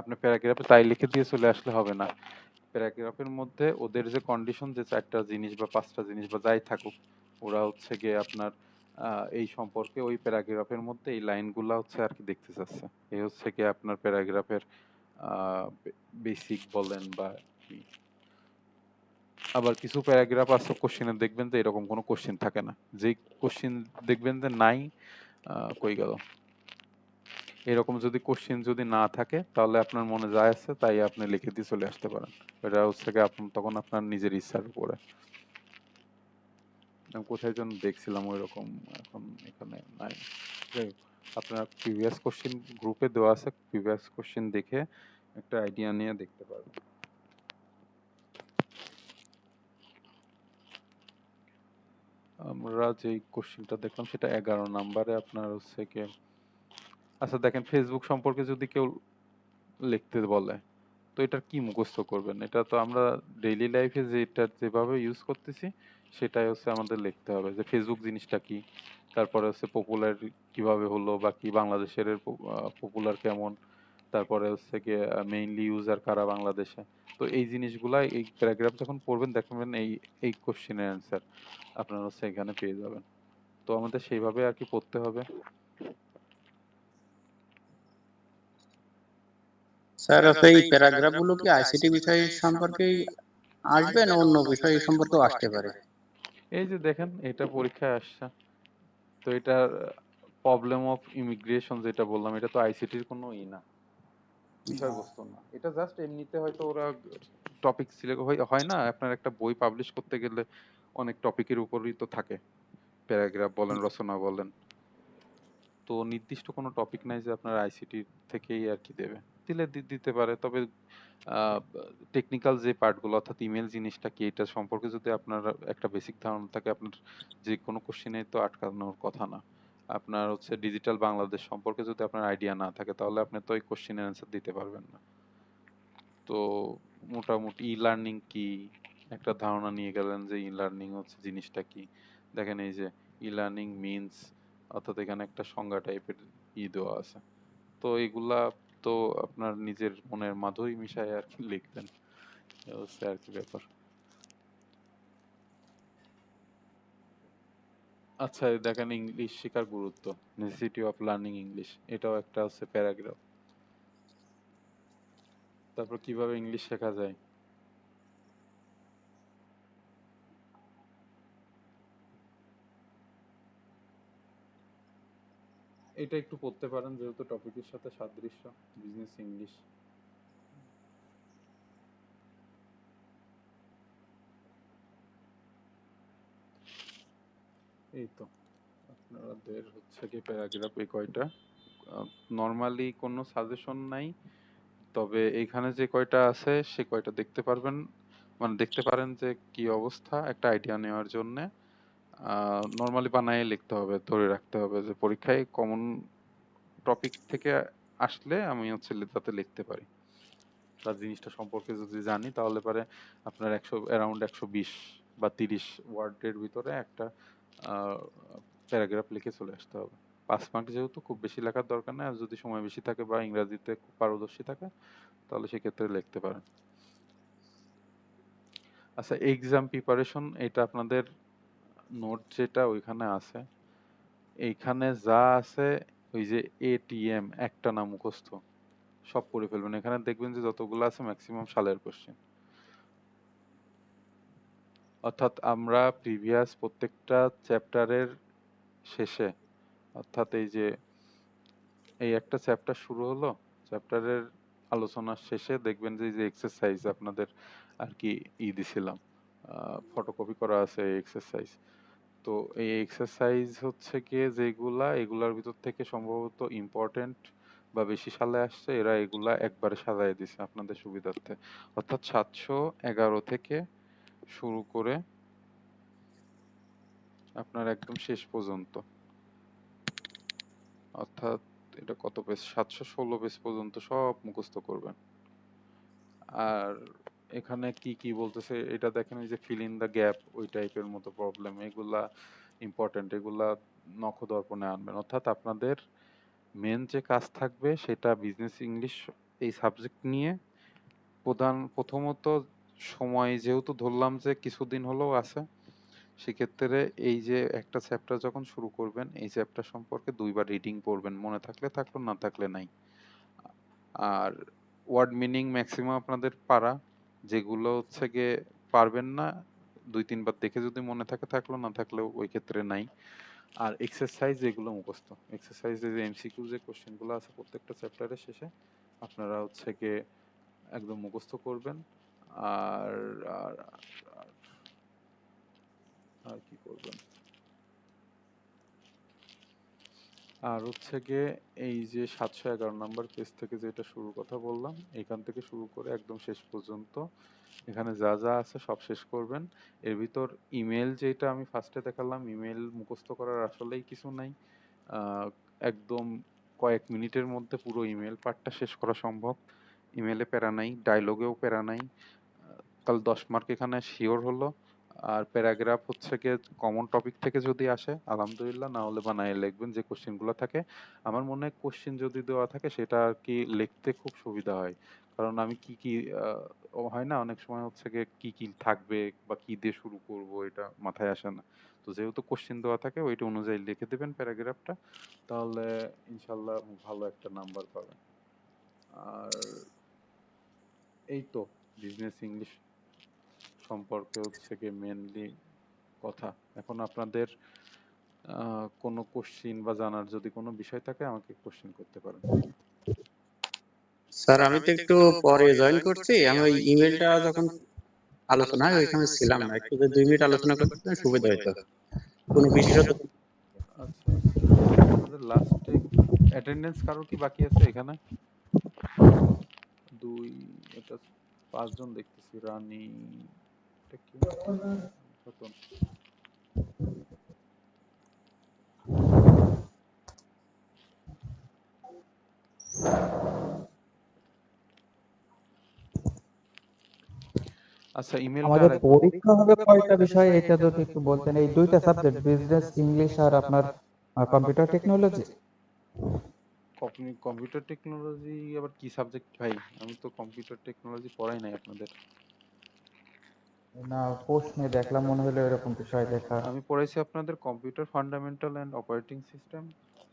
আপনি প্যারাগ্রাফে তাই লিখে দিয়ে চলে আসলে হবে না। প্যারাগ্রাফের মধ্যে ওদের যে কন্ডিশন, যে 4টা জিনিস বা 5টা জিনিস বা যাই থাকুক, ওরা হচ্ছে গিয়ে আপনার এই সম্পর্কে ওই প্যারাগ্রাফের মধ্যে এই লাইনগুলা হচ্ছে আর কি দেখতে চাচ্ছে। এই হচ্ছে কি আপনার প্যারাগ্রাফের বেসিক বলেন বা কি। আবার কিছু প্যারাগ্রাফ আছে কোশ্চেনে দেখবেন যে এরকম কোনো কোশ্চেন থাকে না, যেই কোশ্চেন দেখবেন যে নাই, কই গেল, এরকম যদি কোশ্চেন যদি না থাকে তাহলে আপনার মনে যা আছে তাই আপনি লিখে দিয়ে চলে আসতে পারেন। এটা হচ্ছে কি তখন আপনার নিজের ইচ্ছার উপরে। আমি কোথায় যেন দেখছিলাম ওই রকম, এখন এখানে নাই। যাই হোক, আপনার প্রিভিয়াস কোশ্চেন গ্রুপে দেওয়া আছে, প্রিভিয়াস কোশ্চেন দেখে একটা আইডিয়া নিয়ে দেখতে পারবেন। আমরা যেই কোশ্চেনটা দেখলাম সেটা 11 নাম্বারে আপনার হচ্ছে কি, আচ্ছা দেখেন ফেসবুক সম্পর্কে যদি কেউ লিখতে বলে, তো এটার কি মুখস্থ করবেন? এটা তো আমরা ডেইলি লাইফে যেটা যেভাবে ইউজ করতেছি সেটাই হচ্ছে আমাদের লিখতে হবে, যে ফেসবুক জিনিসটা কি, তারপরে হচ্ছে পপুলার কিভাবে হলো বা কি, বাংলাদেশের পপুলার কেমন, তারপরে হচ্ছে কি মেইনলি ইউজার কারা বাংলাদেশে। তো এই জিনিসগুলা এই প্যারাগ্রাফ যখন পড়বেন দেখবেন এই এই কোশ্চেনের অ্যান্সার আপনারা হচ্ছে এখানে পেয়ে যাবেন। তো আমাদের সেইভাবে আর কি পড়তে হবে। স্যার এই প্যারাগ্রাফ গুলো কি আইসিটি বিষয় সম্পর্কেই আসবে না অন্য বিষয় সম্পর্কেও আসতে পারে? এই যে দেখেন এটা পরীক্ষায় আসছে, তো এটার প্রবলেম অফ ইমিগ্রেশন যেটা বললাম, এটা তো আইসিটির কোনো না, বিষয়বস্তু না। এটা জাস্ট এমনিতে হয়তো ওরা টপিক সিলেক্ট হয় না, আপনার একটা বই পাবলিশ করতে গেলে অনেক টপিকের উপরই তো থাকে, প্যারাগ্রাফ বলেন, রচনা বলেন। তো নির্দিষ্ট কোনো টপিক নাই যে আপনার আইসিটি থেকেই আর কি দেবে, দিলে দিতে পারে। তবে টেকনিক্যাল যে পার্টগুলো, অর্থাৎ ইমেল জিনিসটা কি, এটা সম্পর্কে যদি আপনার একটা বেসিক ধারণা থাকে, আপনার যে কোনো কোশ্চেনে তো আটকানোর কথা না। আপনার হচ্ছে ডিজিটাল বাংলাদেশ সম্পর্কে যদি আপনার আইডিয়া না থাকে তাহলে আপনি তো ওই কোশ্চেনের অ্যান্সার দিতে পারবেন না। তো মোটামুটি ই লার্নিং কি একটা ধারণা নিয়ে গেলেন, যে ই লার্নিং হচ্ছে জিনিসটা কি। দেখেন এই যে ই লার্নিং মিনস, অর্থাৎ এখানে একটা সংজ্ঞা টাইপের দেওয়া আছে। তো এগুলা তো আপনার নিজের মনের মাধুরী মিশায় আর কি লিখবেন, এ হচ্ছে আর কি ব্যাপার। আচ্ছা এই দেখেন ইংলিশ শেখার গুরুত্ব, নেসেসিটি অফ লার্নিং ইংলিশ, এটাও একটা হচ্ছে প্যারাগ্রাফ। তারপর কিভাবে ইংলিশ শেখা যায়, এটা একটু পড়তে পারেন যেহেতু টপিকের সাথে সাদৃশ্য, বিজনেস ইংলিশ। এই তো আপনাদের হচ্ছে কি প্যারাগ্রাফ এই কয়টা, নর্মালি কোনো সাজেশন নাই, তবে এইখানে যে কয়টা আছে সে কয়টা দেখতে পারবেন, মানে দেখতে পারেন যে কি অবস্থা একটা আইডিয়া নেওয়ার জন্যে। নর্মালি বানায়ে লিখতে হবে, ধরে রাখতে হবে যে পরীক্ষায় কমন টপিক থেকে আসলে আমি হচ্ছে যাতে লিখতে পারি। তার জিনিসটা সম্পর্কে যদি জানি তাহলে পারে আপনার অ্যারাউন্ড 120 বা 30 ওয়ার্ডের ভিতরে একটা প্যারাগ্রাফ লিখে চলে আসতে হবে। 5 মার্ক যেহেতু খুব বেশি লেখার দরকার নেই, আর যদি সময় বেশি থাকে বা ইংরাজিতে খুব পারদর্শী থাকে তাহলে সেক্ষেত্রে লিখতে পারেন। আচ্ছা, এক্সাম প্রিপারেশন এটা আপনাদের নোট যেটা ওইখানে আছে, এইখানে যা আছে ওই যে এটিএম একটা না মুখস্থ সব পড়ে ফেলবেন। এখানে দেখবেন যে যতগুলো আছে ম্যাক্সিমাম সালের কোশ্চেন। অর্থাৎ আমরা প্রিভিয়াস প্রত্যেকটা চ্যাপ্টারের শেষে, অর্থাৎ এই যে এই একটা চ্যাপ্টার শুরু হলো, চ্যাপ্টারের আলোচনার শেষে দেখবেন যে এই যে এক্সারসাইজ আপনাদের আর কি দিছিলাম, ফটোকপি করা আছে এই এক্সারসাইজ। তো এই এক্সারসাইজ হচ্ছে গিয়ে যেগুলা, এগুলার ভিতর থেকে সম্ভবত ইম্পর্টেন্ট বা বেশি সালে আসছে, এরা এগুলা একবারে সাজায় দিছে আপনাদের সুবিধার্থে। অর্থাৎ 711 থেকে শুরু করে আপনার একদম শেষ পর্যন্ত, অর্থাৎ এটা কত পেজ, 716 পেজ পর্যন্ত সব মুখস্থ করবেন। আর এখানে কি কি বলতেছে এটা দেখেন, এই যে ফিল ইন দ্য গ্যাপ ওই টাইপের মতো প্রবলেম, এগুলা ইম্পর্টেন্ট, এগুলা নখদর্পণে আনবেন। অর্থাৎ আপনাদের মেন যে কাজ থাকবে সেটা বিজনেস ইংলিশ এই সাবজেক্ট নিয়ে প্রথমত সময় যেহেতু ধরলাম যে কিছুদিন হলেও আছে, সেক্ষেত্রে এই যে একটা চ্যাপ্টার যখন শুরু করবেন এই চ্যাপ্টার সম্পর্কে 2বার রিডিং পড়বেন, মনে থাকলে থাকলো, না থাকলে নাই। আর ওয়ার্ড মিনিং ম্যাক্সিমাম আপনাদের পারা, যেগুলো হচ্ছে গিয়ে পারবেন না 2-3 বার দেখে যদি মনে থাকে থাকলো, না থাকলেও ওই ক্ষেত্রে নাই। আর এক্সারসাইজ এগুলো মুখস্থ, এক্সারসাইজে যে এমসিকিউ যে কোশ্চেনগুলো আছে প্রত্যেকটা চ্যাপ্টারের শেষে আপনারা হচ্ছে গিয়ে একদম মুখস্থ করবেন। আর আর আর আর কি করবেন, আর হচ্ছে গিয়ে এই যে 711 নাম্বার পেজ থেকে যেটা শুরুর কথা বললাম, এখান থেকে শুরু করে একদম শেষ পর্যন্ত এখানে যা যা আছে সব শেষ করবেন। এর ভিতর ইমেল যেটা আমি ফার্স্টে দেখালাম, ইমেল মুখস্থ করার আসলেই কিছু নাই। আহ, একদম কয়েক মিনিটের মধ্যে পুরো ইমেল পার্টটা শেষ করা সম্ভব। ইমেলে প্যারা নাই, ডায়লগেও প্যারা নাই। তাহলে 10 মার্ক এখানে শিওর হলো। আর প্যারাগ্রাফ হচ্ছে গিয়ে কমন টপিক থেকে যদি আসে আলহামদুলিল্লাহ, না হলে বানায় লিখবেন যে কোশ্চেনগুলো থাকে। আমার মনে হয় কোশ্চেন যদি দেওয়া থাকে সেটা আর কি লিখতে খুব সুবিধা হয়। কারণ আমি কি কি হয় না অনেক সময় হচ্ছে গিয়ে কি কি থাকবে বা কি দিয়ে শুরু করব এটা মাথায় আসে না। তো যেহেতু কোশ্চেন দেওয়া থাকে ওইটা অনুযায়ী লিখে দেবেন প্যারাগ্রাফটা, তাহলে ইনশাল্লাহ ভালো একটা নাম্বার পাবেন। আর এই তো বিজনেস ইংলিশ সম্পর্কে হচ্ছে গিয়ে মেনলি কথা। এখন আপনাদের কোনো কোশ্চিন বা জানার যদি কোনো বিষয় থাকে আমাকে কোশ্চিন করতে পারেন। স্যার আমি তো একটু পরে জয়েন করছি, আমি ওই ইমেলটা যখন আলোচনা হয় ওইখানে ছিলাম না, একটু যদি 2 মিনিট আলোচনা করতে সুবিধা হতো কোনো বিশেষত। আচ্ছা আচ্ছা, আপনাদের লাস্টে অ্যাটেন্ডেন্স কারোর কি বাকি আছে এখানে? দুই, এটা 5 জন দেখতেছি। রানী, এটা কি রতন? আচ্ছা, ইমেলটা আমাদের আরেক পরীক্ষা হবে কয়টা বিষয় এটা যদি একটু বলতেন, এই দুইটা সাবজেক্ট বিজনেস ইংলিশ আর আপনার কম্পিউটার টেকনোলজি। কম্পিউটার টেকনোলজি আবার কি সাবজেক্ট ভাই? আমি তো কম্পিউটার টেকনোলজি পড়াই নাই আপনাদের। না, প্রশ্নে দেখলাম মনে হলো এরকম বিষয় দেখা। আমি পড়াইছি আপনাদের computer fundamental and operating system,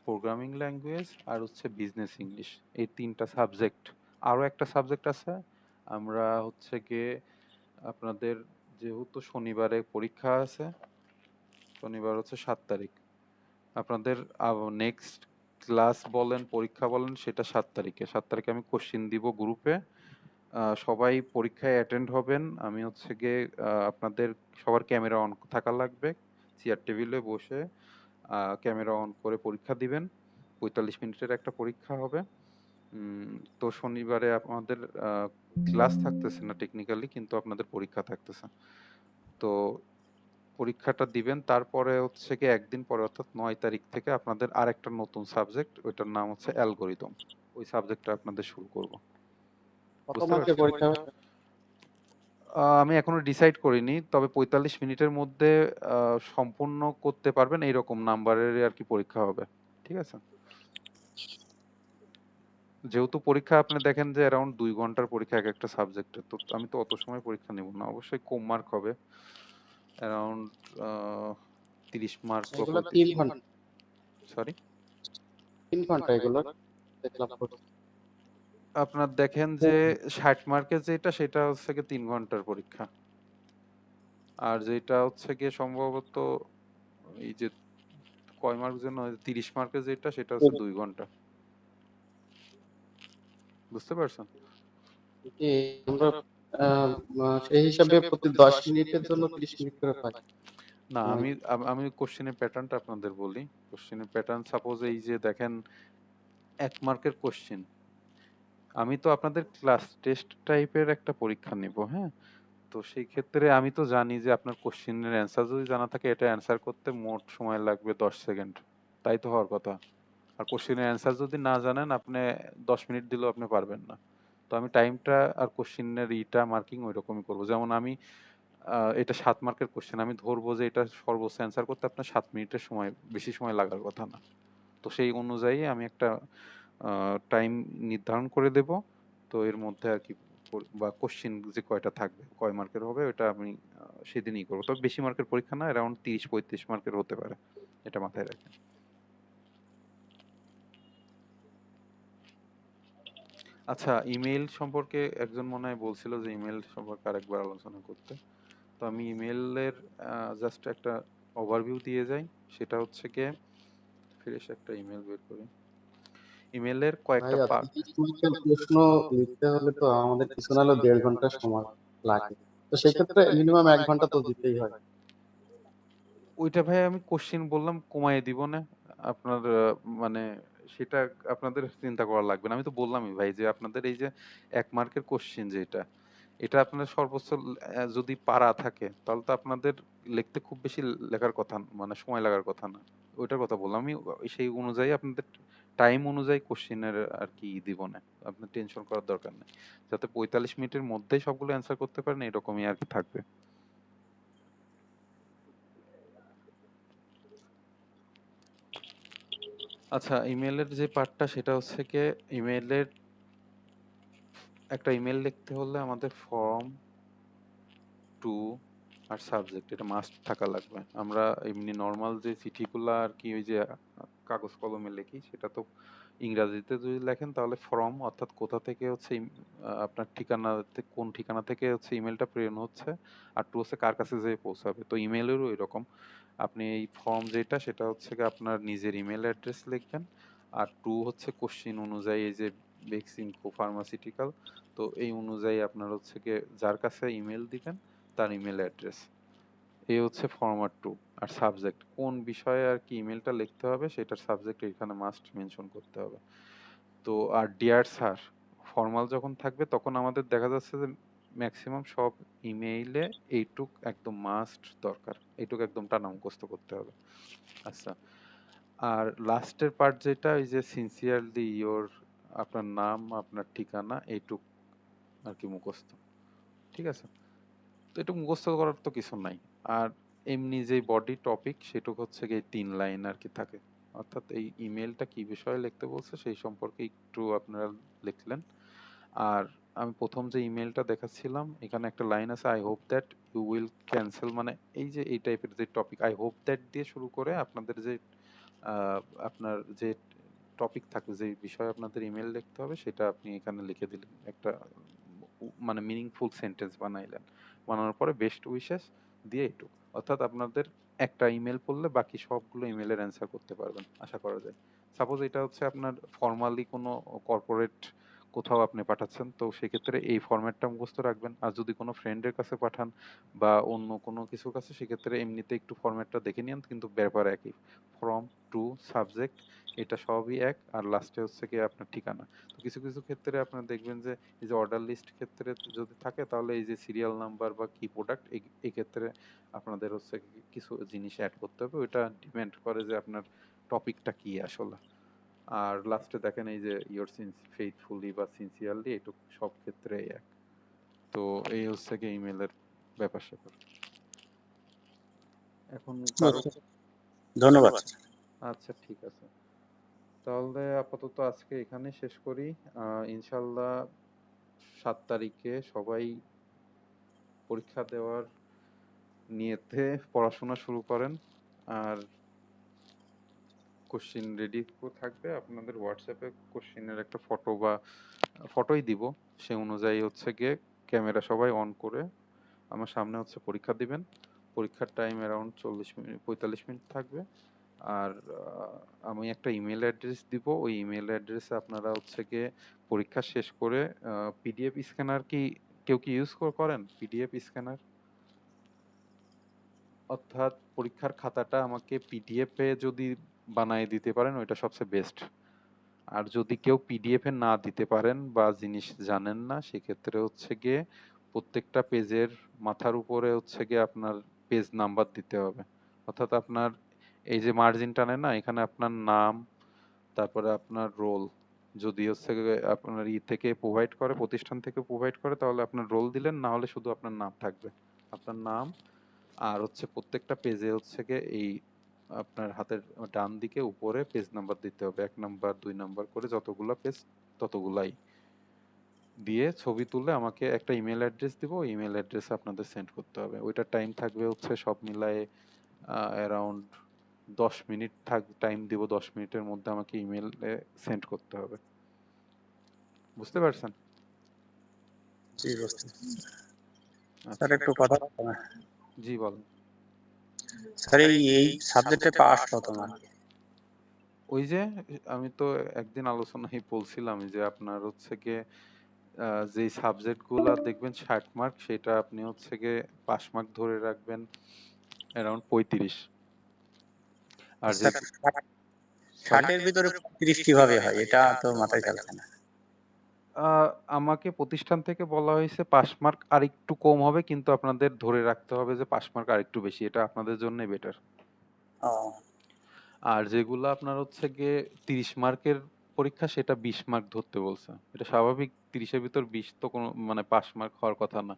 programming language আর হচ্ছে বিজনেস ইংলিশ, এই 3টা সাবজেক্ট। আরও একটা সাবজেক্ট আছে, আমরা হচ্ছে গিয়ে আপনাদের যেহেতু শনিবারে পরীক্ষা আছে, শনিবার হচ্ছে 7 তারিখ, আপনাদের নেক্সট ক্লাস বলেন পরীক্ষা বলেন সেটা 7 তারিখে। 7 তারিখে আমি কোশ্চিন দিব গ্রুপে, সবাই পরীক্ষায় অ্যাটেন্ড হবেন। আমি হচ্ছে গিয়ে আপনাদের সবার ক্যামেরা অন থাকা লাগবে, চেয়ার টেবিলে বসে ক্যামেরা অন করে পরীক্ষা দিবেন। 45 মিনিটের একটা পরীক্ষা হবে। তো শনিবারে আমাদের ক্লাস থাকতেছে না টেকনিক্যালি, কিন্তু আপনাদের পরীক্ষা থাকতেছে। তো পরীক্ষাটা দিবেন, তারপরে হচ্ছে কি একদিন পরে অর্থাৎ ৯ তারিখ থেকে আপনাদের আরেকটা নতুন সাবজেক্ট, ওইটার নাম হচ্ছে অ্যালগরিদম। ওই সাবজেক্টটা আপনাদের শুরু করব। কত বুঝতে মার্কের পারছেন? পরীক্ষা হবে? আমি এখনো ডিসাইড করিনি, তবে ৪৫ মিনিটের মধ্যে সম্পূর্ণ করতে পারবেন এইরকম নাম্বারের আর কি পরীক্ষা হবে। ঠিক আছে? যেহেতু পরীক্ষা আপনি দেখেন যে অ্যারাউন্ড ২ ঘন্টার পরীক্ষা এক একটা সাবজেক্টে, তো আমি তো অত সময় পরীক্ষা নেব না, অবশ্যই কম মার্ক হবে, অ্যারাউন্ড ৩০ মার্ক বা এগুলো ৩৫ মার্ক। 3 ঘন্টা, সরি, 3 ঘন্টা এগুলো দেখলাম। আপনার দেখেন যে ৬০ মার্কের যেটা সেটা হচ্ছে গিয়ে ৩ ঘন্টার পরীক্ষা, আর যেটা হচ্ছে গিয়ে সম্ভবত এই যে কয় মার্ক যেন ৩০ মার্কের যেটা সেটা হচ্ছে ২ ঘন্টা। বুঝতে পারছেন? জি, আমরা সেই হিসাবে প্রতি 10 মিনিটের জন্য 30 মিনিট করে পাই। না, মানে আমি কোশ্চেনের প্যাটার্নটা আপনাদের বলি। কোশ্চেনের প্যাটার্ন সাপোজ এই যে দেখেন ১ মার্কের কোশ্চেন। আমি তো আপনাদের ক্লাস টেস্ট টাইপের একটা পরীক্ষা নিব, হ্যাঁ? তো সেই ক্ষেত্রে আমি তো জানি যে আপনার কোশ্চেনের অ্যান্সার যদি জানা থাকে, এটা অ্যান্সার করতে মোট সময় লাগবে ১০ সেকেন্ড। তাই তো হওয়ার কথা। আর কোশ্চেনের অ্যান্সার যদি না জানেন, আপনি ১০ মিনিট দিলেও আপনি পারবেন না। তো আমি টাইমটা আর কোশ্চেনের মার্কিং ঐরকমই করব। যেমন আমি এটা ৭ মার্কের কোশ্চেন। আমি ধরবো যে এটা সর্বোচ্চ অ্যান্সার করতে আপনার ৭ মিনিটের সময়, বেশি সময় লাগার কথা না। তো সেই অনুযায়ী আমি একটা টাইম নির্ধারণ করে দেব। তো এর মধ্যে আর কি বা কোশ্চেন যে কয়টা থাকবে, কয় মার্কের হবে, ওটা আমি সেদিনই করব। তবে বেশি মার্কের পরীক্ষা না, অ্যারাউন্ড ৩০-৩৫ মার্কের হতে পারে। এটা মাথায় রাখেন। আচ্ছা, ইমেইল সম্পর্কে একজন মনে হয় বলছিল যে ইমেইল সম্পর্কে আরেকবার আলোচনা করতে। তো আমি ইমেইলের জাস্ট একটা ওভারভিউ দিয়ে যাই। সেটা হচ্ছে গিয়ে ফ্রেশ একটা ইমেল বের করি। ইমেলের কয়েকটা ভাইয়া, পার্ট। 30 মার্কের প্রশ্ন লিখতে হলে তো আমাদের কিছু না হলেও 1.5 ঘন্টা সময় লাগে। তো সেক্ষেত্রে মিনিমাম 1 ঘন্টা তো দিতেই হয়। ওইটা ভাই আমি কোশ্চেন বললাম কমায় দিব না। আপনার মানে সেটা আপনাদের চিন্তা করা লাগবে না। আমি তো বললামই ভাই যে আপনাদের এই যে ১ মার্কের কোশ্চেন যেটা, এটা আপনার সর্বোচ্চ যদি পারা থাকে তাহলে তো আপনাদের লিখতে খুব বেশি লেখার কথা মানে সময় লাগার কথা না। ওইটার কথা বললাম। আমি সেই অনুযায়ী আপনাদের টাইম অনুযায়ী কোশ্চেনের আর কি দিব না। আপনার টেনশন করার দরকার নেই। যাতে ৪৫ মিনিটের মধ্যেই সবগুলো অ্যান্সার করতে পারেন এরকমই আর কি থাকবে। আচ্ছা, ইমেলের যে পার্টটা সেটা হচ্ছে গিয়ে ইমেলের একটা ইমেল লিখতে হলে আমাদের ফর্ম, টু আর সাবজেক্ট এটা মাস্ট থাকা লাগবে। আমরা এমনি নর্মাল যে চিঠিগুলা আর কি ওই যে কাগজ কলমে লিখি, সেটা তো ইংরাজিতে যদি লেখেন তাহলে ফর্ম অর্থাৎ কোথা থেকে হচ্ছে আপনার ঠিকানা, কোন ঠিকানা থেকে হচ্ছে ইমেলটা প্রেরণ হচ্ছে, আর টু হচ্ছে কার কাছে যেয়ে পৌঁছাবে। তো ইমেলেরও এরকম, আপনি এই ফর্ম যেটা সেটা হচ্ছে কি আপনার নিজের ইমেল অ্যাড্রেস লিখবেন, আর টু হচ্ছে কোশ্চিন অনুযায়ী এই যে বেক্সিমকো ফার্মাসিউটিক্যাল, তো এই অনুযায়ী আপনার হচ্ছে কি যার কাছে ইমেল দিবেন তার ইমেল অ্যাড্রেস, এই হচ্ছে ফরম্যাট টু। আর সাবজেক্ট কোন বিষয়ে আর কি ইমেলটা লিখতে হবে সেটার সাবজেক্ট এখানে মাস্ট মেনশন করতে হবে। তো আর ডিয়ার স্যার ফর্মাল যখন থাকবে তখন আমাদের দেখা যাচ্ছে যে ম্যাক্সিমাম সব ইমেইলে এইটুক একদম মাস্ট দরকার, এইটুক একদম টানা মুখস্থ করতে হবে। আচ্ছা, আর লাস্টের পার্ট যেটা ওই যে সিনসিয়ারলি ইয়োর, আপনার নাম আপনার ঠিকানা এইটুক আর কি মুখস্থ। ঠিক আছে? তো এটা মুখস্থ করার তো কিছু নাই। আর এমনি যে বডি টপিক সেটুক হচ্ছে গিয়ে ৩ লাইন আর কি থাকে। অর্থাৎ এই ইমেলটা কি বিষয়ে লিখতে বলছে সেই সম্পর্কে একটু আপনারা লিখলেন। আর আমি প্রথম যে ইমেলটা দেখাচ্ছিলাম এখানে একটা লাইন আছে, I hope that you will cancel, মানে এই যে এই টাইপের যে টপিক আই হোপ দ্যাট দিয়ে শুরু করে আপনাদের যে আপনার যে টপিক থাকবে, যে বিষয়ে আপনাদের ইমেল লিখতে হবে সেটা আপনি এখানে লিখে দিলেন। একটা মানে মিনিংফুল সেন্টেন্স বানাইলেন। বানানোর পরে বেস্ট উইশেস দিয়ে এটুক। অর্থাৎ আপনাদের একটা ইমেল পড়লে বাকি সবগুলো ইমেলের অ্যান্সার করতে পারবেন আশা করা যায়। সাপোজ এটা হচ্ছে আপনার ফর্মালি কোনো কর্পোরেট কোথাও আপনি পাঠাচ্ছেন, তো সেক্ষেত্রে এই ফরম্যাটটা মুখস্থ রাখবেন। আর যদি কোনো ফ্রেন্ডের কাছে পাঠান বা অন্য কোনো কিছুর কাছে, সেক্ষেত্রে এমনিতে একটু ফরম্যাটটা দেখে নিন, কিন্তু ব্যাপার একই। ফ্রম, টু, সাবজেক্ট, এটা সবই এক, আর লাস্টে হচ্ছে গিয়ে আপনার ঠিকানা। তো কিছু কিছু ক্ষেত্রে আপনারা দেখবেন যে এই যে অর্ডার লিস্ট ক্ষেত্রে যদি থাকে, তাহলে এই যে সিরিয়াল নাম্বার বা কি প্রোডাক্ট, এই ক্ষেত্রে আপনাদের হচ্ছে কিছু জিনিস অ্যাড করতে হবে। ওইটা ডিপেন্ড করে যে আপনার টপিকটা কি আসলে। আর লাস্টে দেখেন এই যে ইয়োর ফেইথফুলি বা সিনসিয়ারলি, এটুকু সব ক্ষেত্রে এক। তো এই হচ্ছে কি ইমেলের ব্যাপার স্যাপার। এখন কারো, বুঝতে ধন্যবাদ। আচ্ছা ঠিক আছে, তাহলে আপাতত আজকে এখানে শেষ করি। ইনশাল্লাহ 7 তারিখে সবাই পরীক্ষা দেওয়ার নিয়তে পড়াশোনা শুরু করেন। আর কোশ্চিন রেডি থাকবে আপনাদের হোয়াটসঅ্যাপে, কোশ্চিনের একটা ফটো বা ফটোই দিব, সে অনুযায়ী হচ্ছে গিয়ে ক্যামেরা সবাই অন করে আমার সামনে হচ্ছে পরীক্ষা দিবেন। পরীক্ষার টাইম অ্যারাউন্ড 45 মিনিট থাকবে। আর আমি একটা ইমেল অ্যাড্রেস দিব, ওই ইমেল অ্যাড্রেসে আপনারা হচ্ছে গিয়ে পরীক্ষা শেষ করে পিডিএফ স্ক্যানার কি কেউ কি ইউজ করেন? পিডিএফ স্ক্যানার, অর্থাৎ পরীক্ষার খাতাটা আমাকে পিডিএফ এ যদি বানায় দিতে পারেন, ওইটা সবচেয়ে বেস্ট। আর যদি কেউ পিডিএফ এ না দিতে পারেন বা জিনিস জানেন না, সেক্ষেত্রে হচ্ছে গিয়ে প্রত্যেকটা পেজের মাথার উপরে হচ্ছে গিয়ে আপনার পেজ নাম্বার দিতে হবে। অর্থাৎ আপনার এই যে মার্জিন টানে না, এখানে আপনার নাম, তারপরে আপনার রোল, যদি হচ্ছে গিয়ে আপনার থেকে প্রোভাইড করে, প্রতিষ্ঠান থেকে প্রোভাইড করে, তাহলে আপনার রোল দিলেন, না হলে শুধু আপনার নাম থাকবে। আপনার নাম, আর হচ্ছে প্রত্যেকটা পেজে হচ্ছে গিয়ে এই আপনার হাতের ডান দিকে উপরে পেজ নাম্বার দিতে হবে, 1 নাম্বার 2 নাম্বার করে যতগুলা পেজ ততগুলাই দিয়ে ছবি তুলে আমাকে একটা ইমেল অ্যাড্রেস দিব, ওই ইমেল অ্যাড্রেসে আপনাদের সেন্ড করতে হবে। ওইটার টাইম থাকবে হচ্ছে সব মিলায়ে অ্যারাউন্ড 10 মিনিট টাইম দিব। 10 মিনিটের মধ্যে আমাকে ইমেলে সেন্ড করতে হবে। বুঝতে পারছেন? জি, বুঝতে পারছি। স্যার আচ্ছা, একটু কথা বলবো না? জি বলেন। স্যার এই সাবজেক্টে পাস কত মার্ক? ওই যে আমি তো একদিন আলোচনায় বলছিলাম যে আপনার হচ্ছে গিয়ে যেই সাবজেক্ট গুলা দেখবেন 60 মার্ক, সেটা আপনি হচ্ছে গিয়ে পাস মার্ক ধরে রাখবেন অ্যারাউন্ড 35। আর যে, স্যার 60-এর ভিতরে 35 কিভাবে হয়? এটা তো মাথায় খেলছে না। আমাকে প্রতিষ্ঠান থেকে বলা হয়েছে পাস মার্ক আর একটু কম হবে, কিন্তু আপনাদের ধরে রাখতে হবে যে পাস মার্ক আর একটু বেশি, এটা আপনাদের জন্য বেটার। ও, আর যেগুলো আপনার হচ্ছে গিয়ে 30 মার্কের পরীক্ষা, সেটা 20 মার্ক ধরতে বলছে। এটা স্বাভাবিক, 30-এর ভিতর 20 তো কোনো মানে পাস মার্ক হওয়ার কথা না,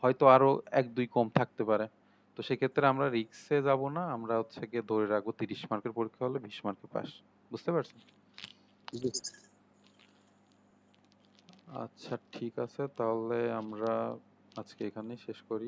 হয়তো আরো 1-2 কম থাকতে পারে। তো সেক্ষেত্রে আমরা রিস্কে যাব না, আমরা হচ্ছে গিয়ে ধরে রাখবো 30 মার্কের পরীক্ষা হলে 20 মার্কে পাস। বুঝতে পারছেন? জি। আচ্ছা ঠিক আছে, তাহলে আমরা আজকে এখানেই শেষ করি।